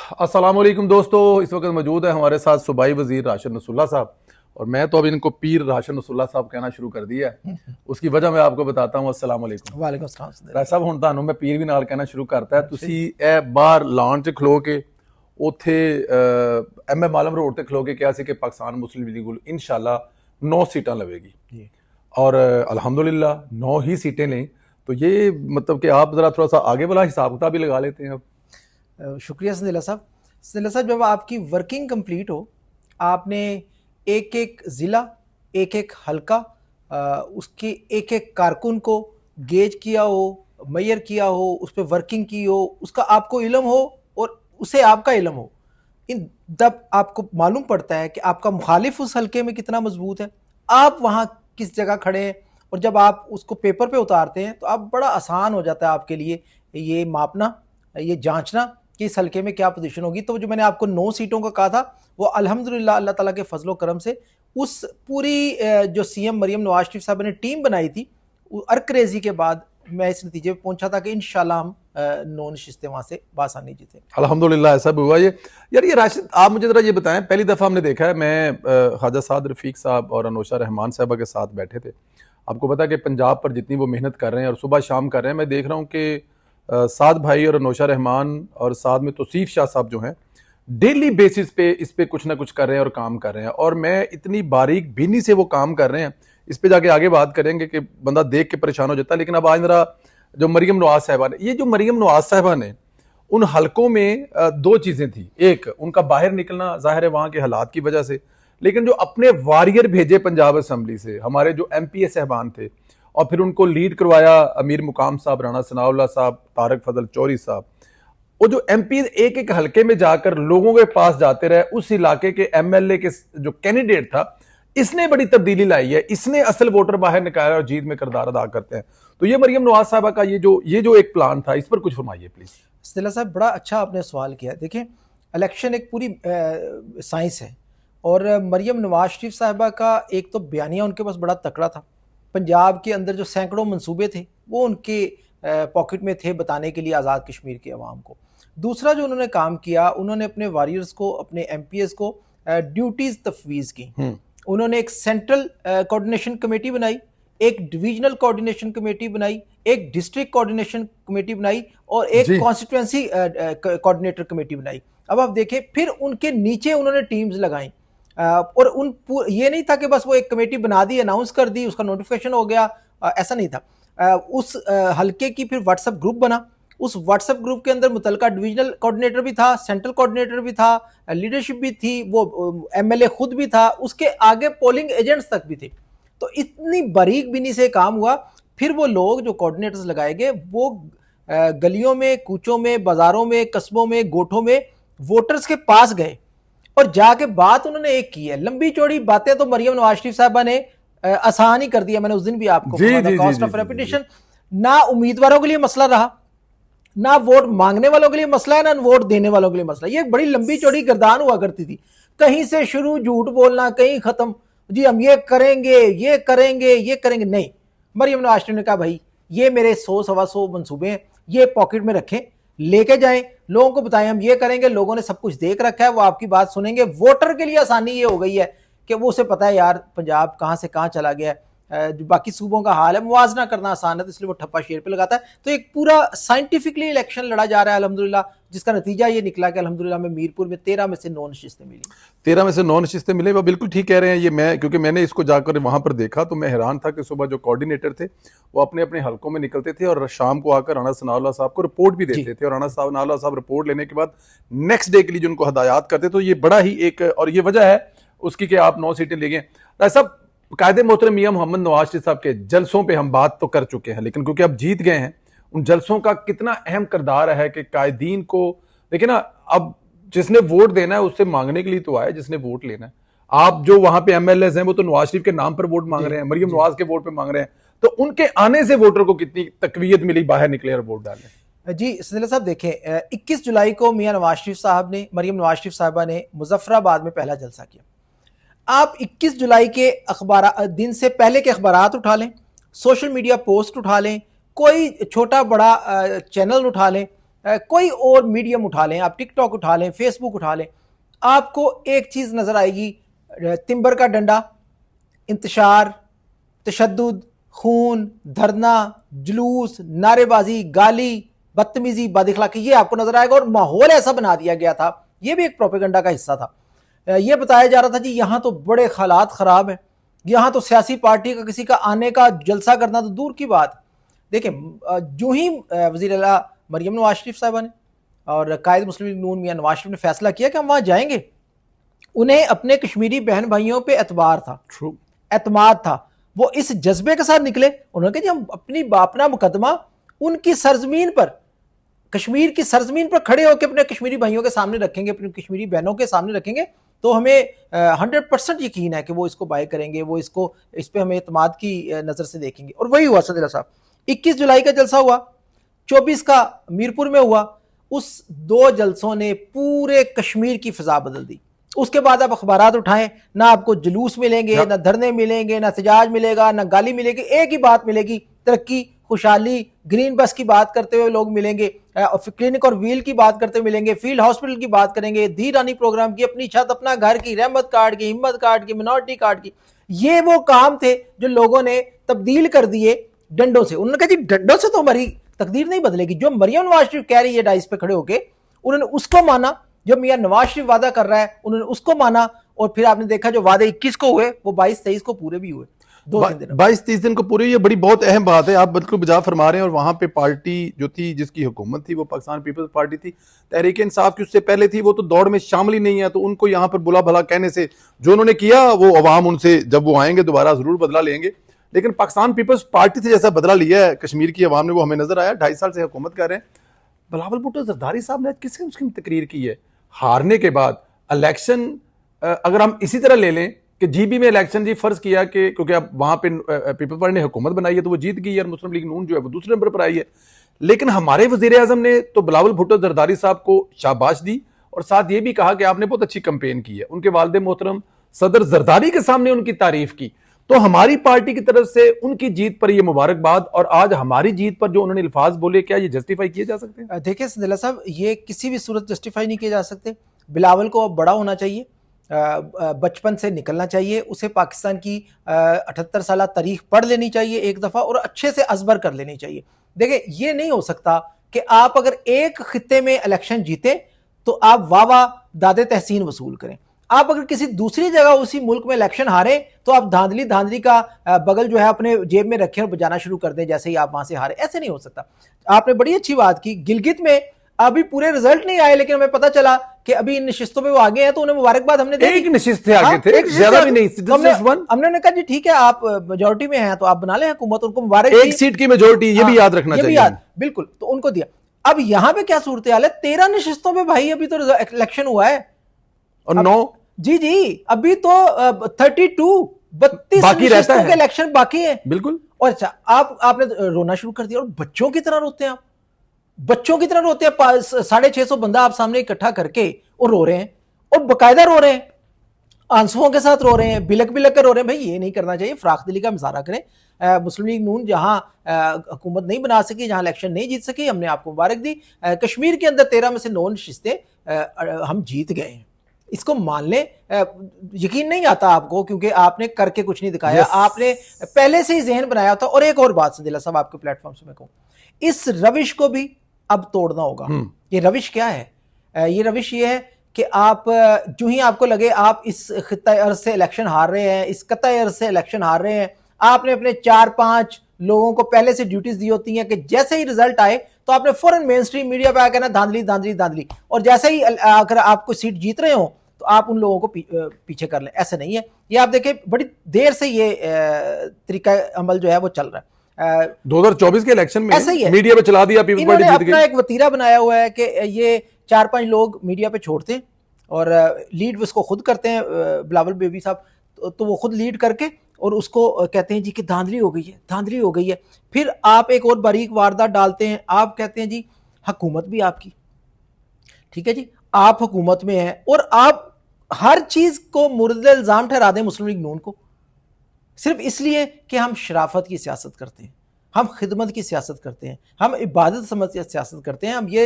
अस्सलाम वालेकुम दोस्तों, इस वक्त मौजूद है हमारे साथ सूबाई वजीर राशिद नसरुल्लाह साहब। और मैं तो अभी इनको पीर राशिद नसरुल्लाह साहब कहना शुरू कर दिया है। उसकी वजह मैं आपको बताता हूँ। अस्सलाम वालेकुम। वालेकुम सलाम राशिद साहब, हुण तुहानूं मैं पीर भी नाल कहना शुरू करता है। हाँ, तुसी ए बाहर लाउंज च खलो के उत्थे एम ए मालम रोड ते खलो के कहा सी कि पाकिस्तान मुस्लिम लीग इंशाल्लाह 9 सीटां लवेगी जी। और अल्हम्दुलिल्लाह 9 ही सीटें लें। तो ये मतलब कि आप जरा थोड़ा सा आगे वाला हिसाब किताब भी लगा लेते हैं अब। शुक्रिया संदिला साहब। संदिला साहब, जब आपकी वर्किंग कंप्लीट हो, आपने एक एक ज़िला, एक एक हलका, उसके एक एक कारकुन को गेज किया हो, मैयर किया हो, उस पर वर्किंग की हो, उसका आपको इल्म हो और उसे आपका इल्म हो, इन जब आपको मालूम पड़ता है कि आपका मुखालिफ उस हलके में कितना मजबूत है, आप वहाँ किस जगह खड़े हैं, और जब आप उसको पेपर पे उतारते हैं तो आप बड़ा आसान हो जाता है आपके लिए ये मापना, ये जांचना कि इस हल्के में क्या पोजीशन होगी। तो जो मैंने आपको 9 सीटों का कहा था, वो अल्हम्दुलिल्लाह अल्लाह ताला के फजलो करम से उस पूरी जो सीएम मरियम नवाज शरीफ साहब ने टीम बनाई थी, अर्करेजी के बाद मैं इस नतीजे पर पहुंचा था कि इंशाल्लाह हम 9 नशिस्तें वहां से बासानी जीते। अल्हम्दुलिल्लाह ऐसा भी हुआ। ये यार, ये राशिद, आप मुझे जरा ये बताएं, पहली दफ़ा हमने देखा है, मैं ख्वाजा साद रफ़ीक साहब और अनोशा रहमान साहबा के साथ बैठे थे। आपको पता है कि पंजाब पर जितनी वो मेहनत कर रहे हैं और सुबह शाम कर रहे हैं, मैं देख रहा हूँ कि साद भाई और अनोशा रहमान और साथ में तौसीफ शाह साहब जो हैं, डेली बेसिस पे इस पे कुछ ना कुछ कर रहे हैं और काम कर रहे हैं। और मैं इतनी बारीक बीनी से वो काम कर रहे हैं, इस पे जाके आगे बात करेंगे कि बंदा देख के परेशान हो जाता है। लेकिन अब आज जरा जो मरियम नवाज साहबा ने, ये जो मरियम नवाज साहबा ने उन हलकों में दो चीजें थी। एक, उनका बाहर निकलना, जाहिर है वहां के हालात की वजह से, लेकिन जो अपने वॉरियर भेजे पंजाब असेंबली से, हमारे जो एमपीए साहबान थे, और फिर उनको लीड करवाया अमीर मुकाम साहब, राणा सनाउल्लाह साहब, तारक फजल चौधरी साहब। वो जो एमपी एक एक हलके में जाकर लोगों के पास जाते रहे, उस इलाके के एमएलए के जो कैंडिडेट था, इसने बड़ी तब्दीली लाई है। इसने असल वोटर बाहर निकाला और जीत में किरदार अदा करते हैं। तो ये मरियम नवाज साहबा का ये जो एक प्लान था, इस पर कुछ फरमाइए प्लीज। स्टेला साहब, बड़ा अच्छा आपने सवाल किया। देखें, इलेक्शन एक पूरी साइंस है, और मरियम नवाज शरीफ साहबा का एक तो बयानिया उनके पास बड़ा तकड़ा था। पंजाब के अंदर जो सैकड़ों मंसूबे थे वो उनके पॉकेट में थे बताने के लिए आज़ाद कश्मीर के अवाम को। दूसरा जो उन्होंने काम किया, उन्होंने अपने वॉरियर्स को, अपने एमपीएस को ड्यूटीज़ तफवीज़ की। उन्होंने एक सेंट्रल कोऑर्डिनेशन कमेटी बनाई, एक डिविजनल कोऑर्डिनेशन कमेटी बनाई, एक डिस्ट्रिक्ट कोऑर्डिनेशन कमेटी बनाई और एक कॉन्स्टिट्यूएंसी कोऑर्डिनेटर कमेटी बनाई। अब आप देखें, फिर उनके नीचे उन्होंने टीम्स लगाई, और ये नहीं था कि बस वो एक कमेटी बना दी, अनाउंस कर दी, उसका नोटिफिकेशन हो गया, ऐसा नहीं था। उस हल्के की फिर व्हाट्सएप ग्रुप बना। उस व्हाट्सएप ग्रुप के अंदर मुतलका डिविजनल कोऑर्डिनेटर भी था, सेंट्रल कोऑर्डिनेटर भी था, लीडरशिप भी थी, वो एमएलए खुद भी था, उसके आगे पोलिंग एजेंट्स तक भी थे। तो इतनी बारीक बीनी से काम हुआ। फिर वो लोग जो कोऑर्डिनेटर्स लगाए गए, वो गलियों में, कूचों में, बाजारों में, कस्बों में, गोठों में वोटर्स के पास गए और जाके बात उन्होंने एक की है। लंबी चौड़ी बातें तो मरियम नवाज शरीफ साहबा ने आसान ही कर दिया। मैंने उस दिन भी आपको कॉस्ट ऑफ रेपुटेशन, ना उम्मीदवारों के लिए मसला रहा, ना वोट मांगने वालों के लिए मसला है, ना वोट देने वालों के लिए मसला। ये बड़ी लंबी चौड़ी गर्दान हुआ करती थी, कहीं से शुरू झूठ बोलना, कहीं खत्म, जी हम ये करेंगे, ये करेंगे, ये करेंगे। नहीं, मरियम नवाज शरीफ ने कहा भाई ये मेरे 100-125 मंसूबे हैं, ये पॉकेट में रखें, लेके जाएं, लोगों को बताएं हम ये करेंगे। लोगों ने सब कुछ देख रखा है, वो आपकी बात सुनेंगे। वोटर के लिए आसानी ये हो गई है कि वो उसे पता है यार पंजाब कहां से कहां चला गया है, जो बाकी सूबों का हाल है मुआवजा करना आसान है, तो इसलिए वो ठप्पा शेर पे लगाता है। तो एक पूरा साइंटिफिकली इलेक्शन लड़ा जा रहा है अल्हम्दुलिल्लाह, जिसका नतीजा ये निकला कि अल्हम्दुलिल्लाह में मीरपुर में 13 में से 9 नशिस्तें मिली। 13 में से 9 नशिस्तें मिले, वो बिल्कुल ठीक कह रहे हैं। ये मैं, क्योंकि मैंने इसको जाकर वहां पर देखा तो मैं हैरान था कि सुबह जो कोऑर्डिनेटर थे वो अपने अपने हलकों में निकलते थे और शाम को आकर राणा सनाउल्लाह साहब को रिपोर्ट भी देते थे, और राणा सनाउल्लाह साहब रिपोर्ट लेने के बाद नेक्स्ट डे के लिए जो उनको हदायत करते। तो ये बड़ा ही एक, और ये वजह है उसकी कि आप 9 सीटें ले गए। सब कायदे मोहतरम मियां मोहम्मद नवाज शरीफ साहब के जलसों पे हम बात तो कर चुके हैं, लेकिन क्योंकि अब जीत गए हैं, उन जलसों का कितना अहम किरदार है कि कायदीन को देखिए ना। अब जिसने वोट देना है उससे मांगने के लिए तो आया, जिसने वोट लेना है। आप जो वहां पे एमएलए हैं वो तो नवाज शरीफ के नाम पर वोट मांग रहे हैं, मरियम नवाज के वोट पे मांग रहे हैं। तो उनके आने से वोटर को कितनी तकवीयत मिली बाहर निकले और वोट डाले। जी सनीला साहब, देखें 21 जुलाई को मियां नवाज शरीफ साहब ने, मरियम नवाज शरीफ साहबा ने मुजफ्फराबाद में पहला जलसा किया। आप 21 जुलाई के अखबार दिन से पहले के अखबारात उठा लें, सोशल मीडिया पोस्ट उठा लें, कोई छोटा बड़ा चैनल उठा लें, कोई और मीडियम उठा लें, आप टिकटॉक उठा लें, फेसबुक उठा लें, आपको एक चीज नजर आएगी, तिंबर का डंडा, इंतशार, तशद्दुद, खून, धरना, जुलूस, नारेबाजी, गाली, बदतमीजी, बदअखलाकी, ये आपको नजर आएगा। और माहौल ऐसा बना दिया गया था, ये भी एक प्रोपेगेंडा का हिस्सा था। ये बताया जा रहा था जी यहाँ तो बड़े हालात खराब हैं, यहाँ तो सियासी पार्टी का किसी का आने का जलसा करना तो दूर की बात। देखिए, जो ही वज़ीर आला मरियम नवाज शरीफ साहबा ने और कायद मुस्लिम लीग नून मियां नवाज शरीफ ने फैसला किया कि हम वहाँ जाएंगे, उन्हें अपने कश्मीरी बहन भाइयों पे एतबार था, एतमाद था, वो इस जज्बे के साथ निकले। उन्होंने कहा जी हम अपना मुकदमा उनकी सरजमीन पर, कश्मीर की सरजमीन पर खड़े होकर अपने कश्मीरी भाइयों के सामने रखेंगे, अपनी कश्मीरी बहनों के सामने रखेंगे, तो हमें 100% यकीन है कि वो इसको बाय करेंगे, वो इसको, इस पर हमें एतमाद की नज़र से देखेंगे। और वही हुआ सदीला साहब। 21 जुलाई का जलसा हुआ, 24 का मीरपुर में हुआ। उस 2 जलसों ने पूरे कश्मीर की फिजा बदल दी। उसके बाद आप अखबारात उठाएं, ना आपको जुलूस मिलेंगे, ना धरने मिलेंगे, ना एहतजाज मिलेगा, ना गाली मिलेगी, एक ही बात मिलेगी, तरक्की, खुशहाली। ग्रीन बस की बात करते हुए लोग मिलेंगे, क्लिनिक और व्हील की बात करते हुए मिलेंगे, फील्ड हॉस्पिटल की बात करेंगे, धी रानी प्रोग्राम की, अपनी छत अपना घर की, रहमत कार्ड की, हिम्मत कार्ड की, मिनॉरिटी कार्ड की। ये वो काम थे जो लोगों ने तब्दील कर दिए डंडों से। उन्होंने कहा जी डंडों से तो हमारी तकदीर नहीं बदलेगी। जो मरियम नवाज शरीफ कह रही है डाइस पे खड़े होके, उन्होंने उसको माना। जो मियां नवाज शरीफ वादा कर रहा है उन्होंने उसको माना। और फिर आपने देखा जो वादे 21 को हुए वो 22-23 को पूरे भी हुए। 2-3 दिन 22-30 दिन को पूरी, ये बड़ी बहुत अहम बात है, आप बिल्कुल बजा फरमा रहे हैं। और वहां पे पार्टी जो थी, जिसकी हुकूमत थी, वो पाकिस्तान पीपल्स पार्टी थी, तहरीक इंसाफ की उससे पहले थी, वो तो दौड़ में शामिल ही नहीं है। तो उनको यहाँ पर बुला भला कहने से, जो उन्होंने किया वो अवाम उनसे जब वो आएंगे दोबारा जरूर बदला लेंगे। लेकिन पाकिस्तान पीपल्स पार्टी से जैसा बदला लिया है कश्मीर की अवाम ने, वो हमें नजर आया। 2.5 साल से हुकूमत कर रहे हैं। बिलावल भुट्टो जरदारी साहब ने किसकी उसकी तकरीर की है हारने के बाद। इलेक्शन अगर हम इसी तरह ले लें कि जीबी में इलेक्शन जी फर्ज किया कि क्योंकि अब वहां पे पीपल्स पार्टी ने हुकूमत बनाई है तो वो जीत गई है, और मुस्लिम लीग नून जो है वो दूसरे नंबर पर आई है। लेकिन हमारे वजीर आजम ने तो बिलावल भुट्टो जरदारी साहब को शाबाश दी, और साथ ये भी कहा कि आपने बहुत अच्छी कंपेन की है। उनके वालिद मोहतरम सदर जरदारी के सामने उनकी तारीफ की। तो हमारी पार्टी की तरफ से उनकी जीत पर यह मुबारकबाद। और आज हमारी जीत पर जो उन्होंने अल्फाज बोले, क्या ये जस्टिफाई किए जा सकते हैं? देखिए सदीला साहब, ये किसी भी सूरत जस्टिफाई नहीं किए जा सकते। बिलावल को अब बड़ा होना चाहिए, बचपन से निकलना चाहिए, उसे पाकिस्तान की 78 साल तारीख पढ़ लेनी चाहिए एक दफ़ा, और अच्छे से अजबर कर लेनी चाहिए। देखिए, ये नहीं हो सकता कि आप अगर एक खित्ते में इलेक्शन जीते तो आप वाह वाह दादे तहसीन वसूल करें। आप अगर किसी दूसरी जगह उसी मुल्क में इलेक्शन हारे तो आप धांधली धांधली का बगल जो है अपने जेब में रखें और बजाना शुरू कर दें जैसे ही आप वहां से हारे। ऐसे नहीं हो सकता। आपने बड़ी अच्छी बात की। गिलगित में अभी पूरे रिजल्ट नहीं आए, लेकिन हमें पता चला कि अभी इन नशिस्तों पे वो आगे हैं, तो उन्हें मुबारकबाद हमने दी। एक नशिस्त थे आगे थे, ज्यादा भी नहीं। हमने कहा जी ठीक है, आप मेजोरिटी में हैं तो आप बना लें हुकूमत, उनको मुबारक। एक सीट की मेजोरिटी, ये भी याद रखना चाहिए। बिल्कुल, तो उनको दिया। अब यहां पे क्या सूरत हाल है? 13 नशिस्तों पे भाई अभी तो इलेक्शन हुआ है, और 9 जी अभी तो 32 बाकी रहता है, इलेक्शन बाकी है। बिल्कुल। और अच्छा, आपने रोना शुरू कर दिया, और बच्चों की तरह रोते हैं आप, बच्चों की तरह रोते हैं। 650 बंदा आप सामने इकट्ठा करके और रो रहे हैं, और बकायदा रो रहे हैं, आंसुओं के साथ रो रहे हैं, बिलक बिलक कर रो रहे हैं। भाई ये नहीं करना चाहिए, फराख दिली का मुजाहरा करें। मुस्लिम लीग नून जहां हुकूमत नहीं बना सकी, जहां इलेक्शन नहीं जीत सकी, हमने आपको मुबारक दी। कश्मीर के अंदर 13 में से 9 नशिस्तें हम जीत गए हैं, इसको मान लें। यकीन नहीं आता आपको, क्योंकि आपने करके कुछ नहीं दिखाया। आपने पहले से ही जहन बनाया था। और एक और बात सदीला साहब, आपके प्लेटफॉर्म से मैं कहूं, इस रविश को भी अब तोड़ना होगा। ये रविश क्या है? ये रविश ये है कि आप जो ही आपको लगे आप इस खित्ता अर्ज से इलेक्शन हार रहे हैं, इस कत्ता अर्ज से इलेक्शन हार रहे हैं, आपने अपने 4-5 लोगों को पहले से ड्यूटीज दी होती हैं कि जैसे ही रिजल्ट आए तो आपने फौरन मेन स्ट्रीम मीडिया पे आकर ना धांधली धांधली धांधली, और जैसे ही अगर आपको सीट जीत रहे हो तो आप उन लोगों को पीछे कर लें। ऐसे नहीं है। ये आप देखें, बड़ी देर से ये तरीका अमल जो है वो चल रहा है। 2024 के इलेक्शन में ऐसा ही है, मीडिया पे चला दिया, पीपल्स पार्टी जीत गई। अपना एक वतीरा बनाया हुआ है कि ये 4-5 लोग मीडिया पे छोड़ते हैं और लीड उसको खुद करते हैं, बिलावल बेबी साहब, तो वो खुद लीड करके और उसको कहते हैं जी कि धांधली हो गई है, धांधली हो गई है। फिर आप एक और बारीक वारदात डालते हैं, आप कहते हैं जी हुकूमत भी आपकी, ठीक है जी, आप हुकूमत में हैं, और आप हर चीज को मुर्द इल्जाम ठहरा दें मुस्लिम लीग नून को, सिर्फ इसलिए कि हम शराफत की सियासत करते हैं, हम खिदमत की सियासत करते हैं, हम इबादत समझ के सियासत करते हैं, हम ये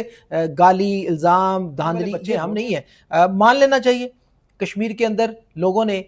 गाली इल्ज़ाम धांधली बच्चे हम नहीं है। मान लेना चाहिए कश्मीर के अंदर लोगों ने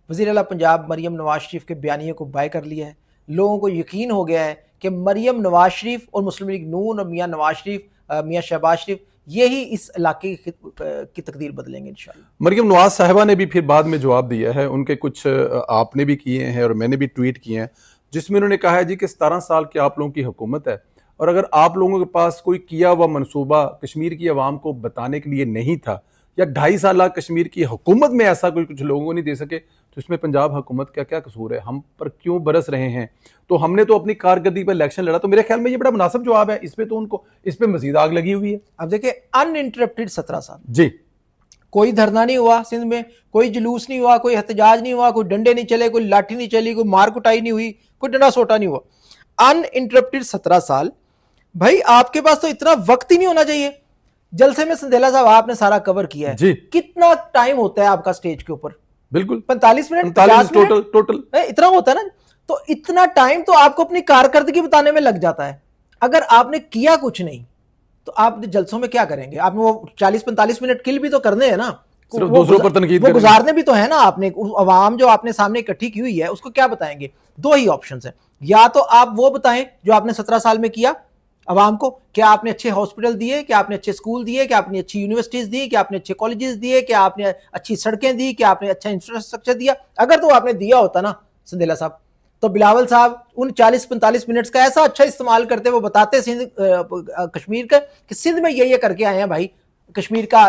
वज़ीर आला पंजाब मरियम नवाज शरीफ के बयानिए को बाय कर लिया है। लोगों को यकीन हो गया है कि मरियम नवाज शरीफ और मुस्लिम लीग नून और मियाँ नवाज शरीफ, मियाँ शहबाज शरीफ, यही इस इलाके की तकदीर बदलेंगे इंशाल्लाह। मरियम नवाज साहिबा ने भी फिर बाद में जवाब दिया है, उनके कुछ आपने भी किए हैं और मैंने भी ट्वीट किए हैं, जिसमें उन्होंने कहा है जी कि 17 साल की आप लोगों की हुकूमत है और अगर आप लोगों के पास कोई किया हुआ मनसूबा कश्मीर की आवाम को बताने के लिए नहीं था या 2.5 साल कश्मीर की हुकूमत में ऐसा कोई कुछ लोगों को नहीं दे सके, तो इसमें पंजाब हुकूमत का क्या कसूर है? हम पर क्यों बरस रहे हैं? तो हमने तो अपनी कारकर्दगी पर इलेक्शन लड़ा, तो मेरे ख्याल में ये बड़ा मुनासिब जवाब है। इसमें तो उनको इस पे मजीद आग लगी हुई है। अब देखिए, अनइंटरप्टेड 17 साल जी, कोई धरना नहीं हुआ सिंध में, कोई जुलूस नहीं हुआ, कोई एहतजाज नहीं हुआ, कोई डंडे नहीं चले, कोई लाठी नहीं चली, कोई मार कुटाई नहीं हुई, कोई डंडा सोटा नहीं हुआ। अनइंटरप्टेड 17 साल। भाई आपके पास तो इतना वक्त ही नहीं होना चाहिए। जलसे में संदेला साहब आपने सारा कवर किया है जी। कितना टाइम होता है आपका स्टेज के ऊपर? बिल्कुल 45 मिनट, 45 टोटल इतना होता है ना। तो इतना टाइम तो आपको अपनी कारकर्दगी बताने में लग जाता है। अगर आपने किया कुछ नहीं तो आप जलसों में क्या करेंगे? आपने वो 40-45 मिनट किल भी तो करने हैं ना, सिर्फ दूसरों पर तनकीद वो गुजारने भी तो है ना। आपने अवाम जो आपने सामने इकट्ठी की हुई है उसको क्या बताएंगे? दो ही ऑप्शन है, या तो आप वो बताएं जो आपने 17 साल में किया अवाम को, क्या आपने अच्छे हॉस्पिटल दिए, क्या आपने अच्छे स्कूल दिए, क्या आपने अच्छी यूनिवर्सिटीज दी, क्या आपने अच्छे कॉलेजेस दिए, क्या आपने अच्छी सड़कें दी, क्या आपने अच्छा इंफ्रास्ट्रक्चर दिया। अगर तो आपने दिया होता ना संदेला साहब, तो बिलावल साहब उन 40-45 मिनट का ऐसा अच्छा इस्तेमाल करते, वो बताते सिंध कश्मीर का कि सिंध में ये करके आए हैं भाई, कश्मीर का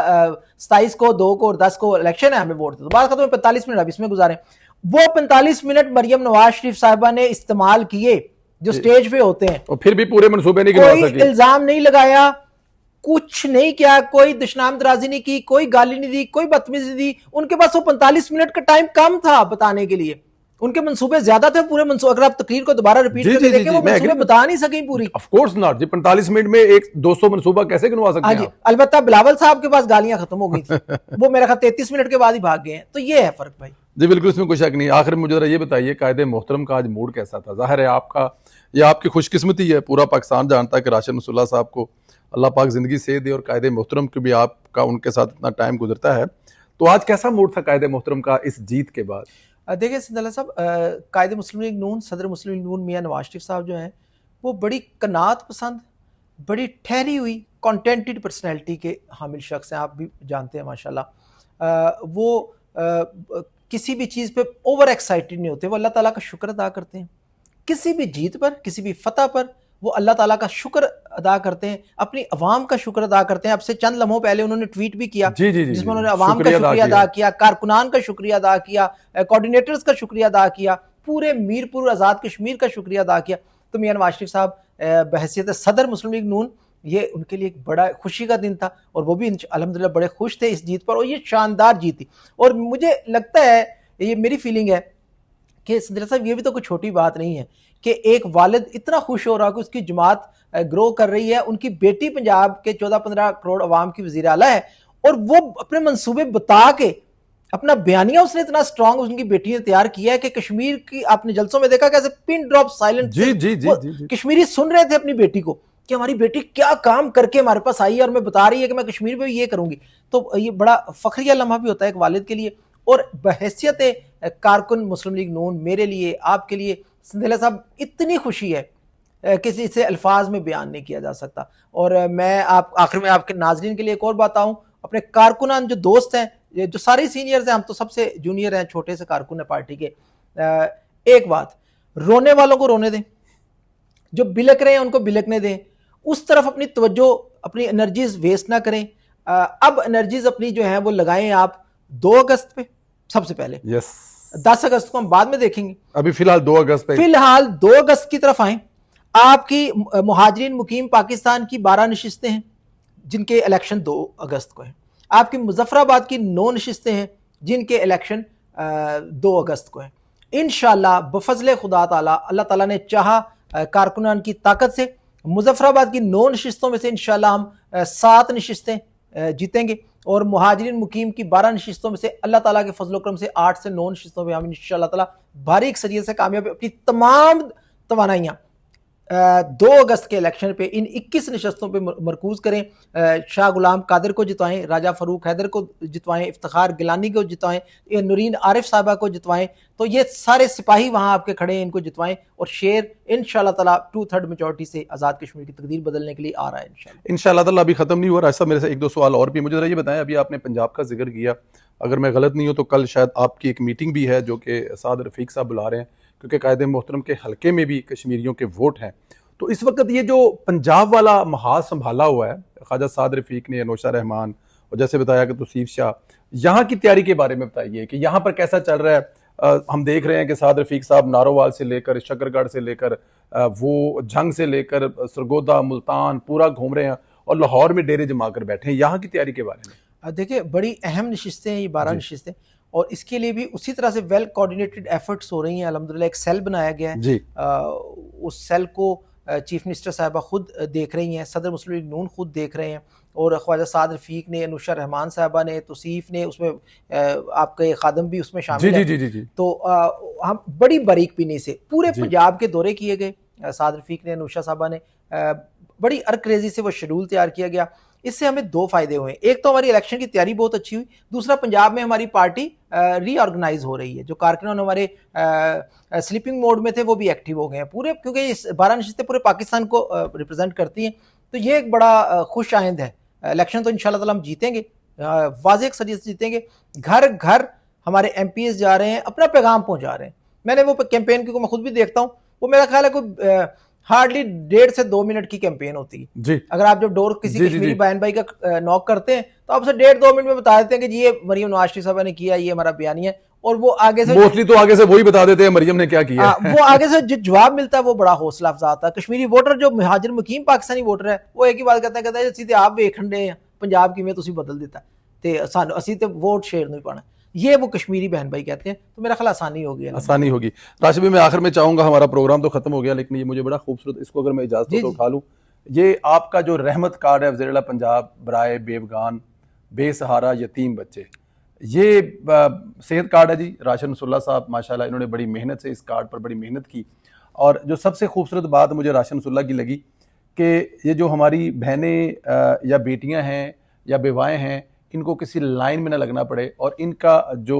27 को, 2 को और 10 को इलेक्शन है, हमें वोट दो। बात खत्म, 45 मिनट अब इसमें गुजारे। वो 45 मिनट मरियम नवाज शरीफ साहिबा ने इस्तेमाल किए जो स्टेज पे होते हैं, और फिर भी पूरे मनसूबे नहीं गिनवा सके। कोई इल्जाम नहीं लगाया, कुछ नहीं किया, कोई दुश्मन दराजी नहीं की, कोई गाली नहीं दी, कोई बदतमीजी दी। उनके पास वो 45 मिनट का टाइम कम था बताने के लिए, उनके मंसूबे ज्यादा थे। पूरे मंसूबे अगर आप तकरीर को दोबारा रिपीट करके देखें, वो मंसूबे बता नहीं सके पूरी। ऑफ कोर्स नॉट जी, 45 मिनट में एक 200 मंसूबा कैसे गिनवा सकते हैं? अलबत्ता बिलावल साहब के पास गालियां खत्म हो गई थी वो मेरा ख्याल 33 मिनट के बाद ही भाग गए हैं। तो ये है फर्क भाई। जी बिल्कुल, इसमें कोई शक नहीं। आखिर में मुझे जरा ये बताइए, कायदे मोहतरम का आज मूड कैसा था? जाहिर है आपका, ये आपकी खुशकिस्मती है, पूरा पाकिस्तान जानता है कि राशिद नसरुल्लाह साहब को अल्लाह पाक जिंदगी से दे और कायदे मोहतरम के भी आपका उनके साथ इतना टाइम गुजरता है। तो आज कैसा मूड था कायदे मोहतरम का इस जीत के बाद? देखिए संदेला साहब, कायदे मुस्लिम लीग नून, सदर मुस्लिम लीग नून मियाँ नवाज शरीफ साहब जो हैं, वो बड़ी कनात पसंद, बड़ी ठहरी हुई, कॉन्टेंटेड पर्सनैलिटी के हामिल शख्स हैं। आप भी जानते हैं माशाल्लाह। वो किसी भी चीज़ पे ओवर एक्साइटेड नहीं होते, वो अल्लाह ताला का शुक्र अदा करते हैं। किसी भी जीत पर, किसी भी फतह पर वो अल्लाह ताला का शुक्र अदा करते हैं, अपनी अवाम का शुक्र अदा करते हैं। अब से चंद लम्हों पहले उन्होंने ट्वीट भी किया जिसमें उन्होंने अवाम का शुक्रिया अदा किया, कारकुनान का शुक्रिया अदा किया, कोऑर्डिनेटर्स का शुक्रिया अदा किया, पूरे मीरपुर आज़ाद कश्मीर का शुक्रिया अदा किया। तो मियां नवाज शरीफ साहब बहैसियत सदर मुस्लिम लीग नून, ये उनके लिए एक बड़ा खुशी का दिन था और वो भी अल्हम्दुलिल्लाह बड़े खुश थे इस जीत पर, और ये शानदार जीत थी। और मुझे लगता है, ये मेरी फीलिंग है कि संदेला साहब, ये भी तो कोई छोटी बात नहीं है कि एक वालिद इतना खुश हो रहा है कि उसकी जमात ग्रो कर रही है, उनकी बेटी पंजाब के 14-15 करोड़ अवाम की वज़ीर आला है, और वो अपने मंसूबे बता के अपना बयानिया उसने इतना स्ट्रांग उनकी बेटी ने तैयार किया है कि कश्मीर की, आपने जलसों में देखा कैसे पिन ड्रॉप साइलेंट कश्मीरी सुन रहे थे अपनी बेटी को कि हमारी बेटी क्या काम करके हमारे पास आई है और मैं बता रही है कि मैं कश्मीर में भी ये करूंगी। तो ये बड़ा फखरिया लम्हा भी होता है एक वालिद के लिए। और बहैसियत कारकुन मुस्लिम लीग नून, मेरे लिए, आपके लिए संदेला साहब, इतनी खुशी है किसी से अल्फाज में बयान नहीं किया जा सकता। और मैं आखिर में आपके नाजरीन के लिए एक और बताऊं, अपने कारकुनान जो दोस्त हैं, जो सारे सीनियर्स हैं, हम तो सबसे जूनियर हैं, छोटे से कारकुन है पार्टी के, एक बात, रोने वालों को रोने दें, जो बिलक रहे हैं उनको बिलकने दें, उस तरफ अपनी तवज्जो, अपनी एनर्जीज वेस्ट ना करें। अब एनर्जीज अपनी जो है वो लगाएं आप 2 अगस्त पे सबसे पहले। 10 अगस्त को हम बाद में देखेंगे, अभी फिलहाल 2 अगस्त पे, फिलहाल 2 अगस्त की तरफ आए। आपकी मुहाजिरीन मुकीम पाकिस्तान की 12 नशिस्तें हैं जिनके इलेक्शन 2 अगस्त को है। आपकी मुजफ्फराबाद की 9 नशिस्तें हैं जिनके इलेक्शन 2 अगस्त को है। इंशाअल्लाह बफजले खुदा ताला, अल्लाह ताला ने चाहा कारकुनान की ताकत से, मुजफ्फराबाद की 9 नशिस्तों में से इंशाअल्लाह हम 7 नशिस्तें जीतेंगे, और मुहाजिरीन मुकीम की 12 नशिस्तों में से अल्लाह ताला के फजल करम से 8 से 9 नशिस्तों में हम इंशाअल्लाह ताला भारी अक्सरियत से कामयाब, अपनी तमाम तवानाइयाँ 2 अगस्त के इलेक्शन पे इन 21 नशस्तों पे मरकूज करें। शाह गुलाम कादिर को जितवाएं, राजा फरूक हैदर को जितवाएं, इफ्तिखार गिलानी को जितवाएं, नूरीन आरिफ साहबा को जितवाएं। तो ये सारे सिपाही वहां आपके खड़े हैं, इनको जितवाएं और शेर इंशाल्लाह ताला 2/3 मेजॉरिटी से आज़ाद कश्मीर की तकदीर बदलने के लिए आ रहा है इंशाल्लाह ताला। अभी खत्म नहीं हुआ राज साहब, मेरे से 1-2 सवाल और भी। मुझे जरा ये बताएं, अभी आपने पंजाब का जिक्र किया, अगर मैं गलत नहीं हूं तो कल शायद आपकी एक मीटिंग भी है जो कि साद रफीक साहब बुला रहे हैं, क्योंकि कायदे मोहतरम के हल्के में भी कश्मीरियों के वोट हैं। तो इस वक्त ये जो पंजाब वाला महाज संभाला हुआ है ख्वाजा साद रफीक ने, अनोशा रहमान और जैसे बताया कि तौसीफ शाह, यहाँ की तैयारी के बारे में बताइए कि यहाँ पर कैसा चल रहा है। हम देख रहे हैं कि साद रफीक साहब नारोवाल से लेकर शकरगढ़ से लेकर वो जंग से लेकर सरगोदा मुल्तान पूरा घूम रहे हैं और लाहौर में डेरे जमा कर बैठे हैं। यहाँ की तैयारी के बारे में देखिए, बड़ी अहम नशिस्तें हैं ये 12 नशिस्तें, और इसके लिए भी उसी तरह से वेल कोऑर्डिनेटेड एफर्ट्स हो रही हैं। अल्हम्दुलिल्लाह एक सेल बनाया गया है जी। उस सेल को चीफ मिनिस्टर साहिबा खुद देख रही हैं, सदर मुस्लिम लीग नून खुद देख रहे हैं, और ख्वाजा साद रफीक ने, अनुशा रहमान साहबा ने, तौसीफ ने, उसमें आपके खादम भी उसमें शामिल जी, है। जी, जी, जी। तो हम बड़ी बारीकबीनी से पूरे पंजाब के दौरे किए गए। साद रफीक ने, अनुशा साहबा ने, बड़ी अर्करेजी से वो शेड्यूल तैयार किया गया। इससे हमें 2 फायदे हुए। एक तो हमारी इलेक्शन की तैयारी बहुत अच्छी हुई, दूसरा पंजाब में हमारी पार्टी रीऑर्गेनाइज हो रही है। जो कारकुनान हमारे स्लीपिंग मोड में थे वो भी एक्टिव हो गए हैं पूरे, क्योंकि ये 12 नशिस्तें पूरे पाकिस्तान को रिप्रेजेंट करती हैं। तो ये एक बड़ा खुश आइंद है। इलेक्शन तो इंशाल्लाह ताला हम जीतेंगे, वाज़ेह अक्सरियत से जीतेंगे। घर घर हमारे MPs जा रहे हैं, अपना पैगाम पहुंचा रहे हैं। मैंने वो कैंपेन, क्योंकि मैं खुद भी देखता हूँ, वो मेरा ख्याल है कोई हार्डली 1.5 से 2 मिनट की कैंपेन होती है जी। अगर आप जब डोर किसी कश्मीरी बहन भाई का नॉक करते हैं तो आपसे 1.5-2 मिनट में बता देते हैं कि जी ये मरियम नवाज शरीफ साहब ने किया, ये हमारा बयानी है। और वो आगे से मोस्टली तो आगे से वही बता देते हैं मरियम ने क्या किया। वो आगे से जो जवाब मिलता है वो बड़ा हौसला अफजा आता है। कश्मीरी वोटर जो मुहाजिर मुकीम पाकिस्तानी वोटर है वो एक ही बात कहता है सीधे आप वेखण डे पंजाब किवें तुसीं बदल दिता ते सानू असीं ते वोट शेर नहीं पाना। ये वो कश्मीरी बहन भाई कहते हैं। तो मेरा ख्याल आसानी होगी, आसानी होगी। राशिद भाई, मैं आखिर में चाहूंगा, हमारा प्रोग्राम तो खत्म हो गया, लेकिन ये मुझे बड़ा खूबसूरत, इसको अगर मैं इजाजत हो तो उठा लूं। ये आपका जो रहमत कार्ड है वज़ीर-ए-आला पंजाब बराए बेवगान बेसहारा यतीम बच्चे, ये सेहत कार्ड है जी। राशिद नसरुल्लाह साहब माशाल्लाह इन्होंने बड़ी मेहनत से इस कार्ड पर बड़ी मेहनत की। और जो सबसे खूबसूरत बात मुझे राशिद नसरुल्लाह की लगी कि ये जो हमारी बहनें या बेटियां हैं या बेवाएं हैं, इनको किसी लाइन में ना लगना पड़े और इनका जो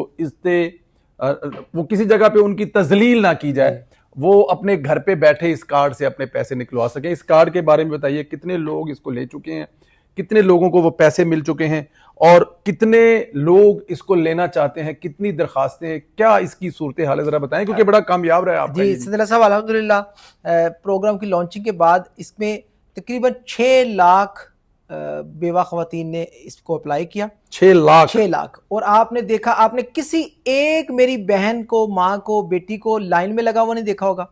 वो किसी जगह पे उनकी तजलील ना की जाए, वो अपने घर पे बैठे इस कार्ड से अपने पैसे निकलवा सकें। इस कार्ड के बारे में बताइए, कितने लोग इसको ले चुके हैं, कितने लोगों को वो पैसे मिल चुके हैं और कितने लोग इसको लेना चाहते हैं, कितनी दरखास्तें, क्या इसकी सूरत हाल है जरा बताएं, क्योंकि बड़ा कामयाब रहा है आपका। जी सदर साहब, अल्हम्दुलिल्लाह प्रोग्राम की लॉन्चिंग के बाद इसमें तकरीबन 6 लाख बेवा खवातीन ने इसको अप्लाई किया। 6 लाख। और आपने देखा, आपने किसी एक मेरी बहन को, माँ को, बेटी को लाइन में लगा हुआ नहीं देखा होगा,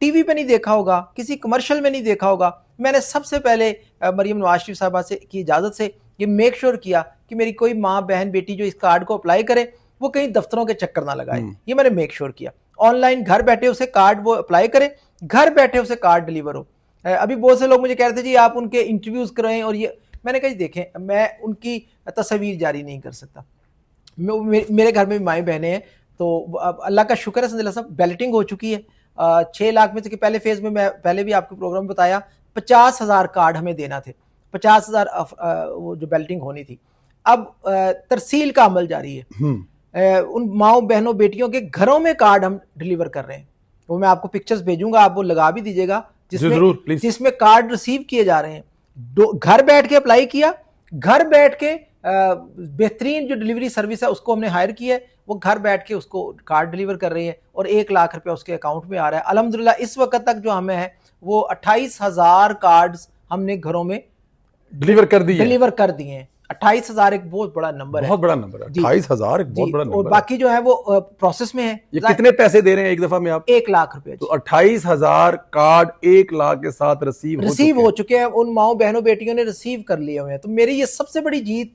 टीवी पे नहीं देखा होगा, किसी कमर्शियल में नहीं देखा होगा। मैंने सबसे पहले मरियम नवाज शरीफ साहबा से की इजाज़त से ये मेक श्योर किया कि मेरी कोई माँ बहन बेटी जो इस कार्ड को अप्लाई करे वो कहीं दफ्तरों के चक्कर ना लगाए। ये मैंने मेक श्योर किया। ऑनलाइन घर बैठे उसे कार्ड वो अप्लाई करे, घर बैठे उसे कार्ड डिलीवर हो। अभी बहुत से लोग मुझे कह रहे थे जी आप उनके इंटरव्यूज कराएं, और ये मैंने कहा देखें, मैं उनकी तस्वीर जारी नहीं कर सकता। मेरे घर में भी माएँ बहनें हैं, तो अल्लाह का शुक्र है संदीला साहब, बैलेटिंग हो चुकी है। 6 लाख में से पहले फेज में, मैं पहले भी आपके प्रोग्राम में बताया, 50,000 कार्ड हमें देना थे, 50,000 वो जो बैलेटिंग होनी थी। अब तरसील का अमल जारी है। उन माओ बहनों बेटियों के घरों में कार्ड हम डिलीवर कर रहे हैं। वो मैं आपको पिक्चर्स भेजूंगा, आप वो लगा भी दीजिएगा, जिसमें कार्ड रिसीव किए जा रहे हैं। घर बैठ के अप्लाई किया, घर बैठ के बेहतरीन जो डिलीवरी सर्विस है उसको हमने हायर किया है, वो घर बैठ के उसको कार्ड डिलीवर कर रही है और 1 लाख रुपया उसके अकाउंट में आ रहा है। अल्हम्दुलिल्लाह इस वक्त तक जो हमें है वो 28,000 कार्ड्स हमने घरों में डिलीवर कर दिए हैं। 28,000 एक बहुत बड़ा नंबर है, बहुत बड़ा नंबर है। 28,000 एक बहुत बड़ा नंबर है। और बाकी जो है वो प्रोसेस में है। ये कितने पैसे दे रहे हैं एक दफा में आप? 1 लाख रुपए। तो 28,000 कार्ड 1 लाख के साथ रिसीव हो चुके हैं। उन माओ बहनों बेटियों ने रिसीव कर लिए हुए हैं। तो मेरी ये सबसे बड़ी जीत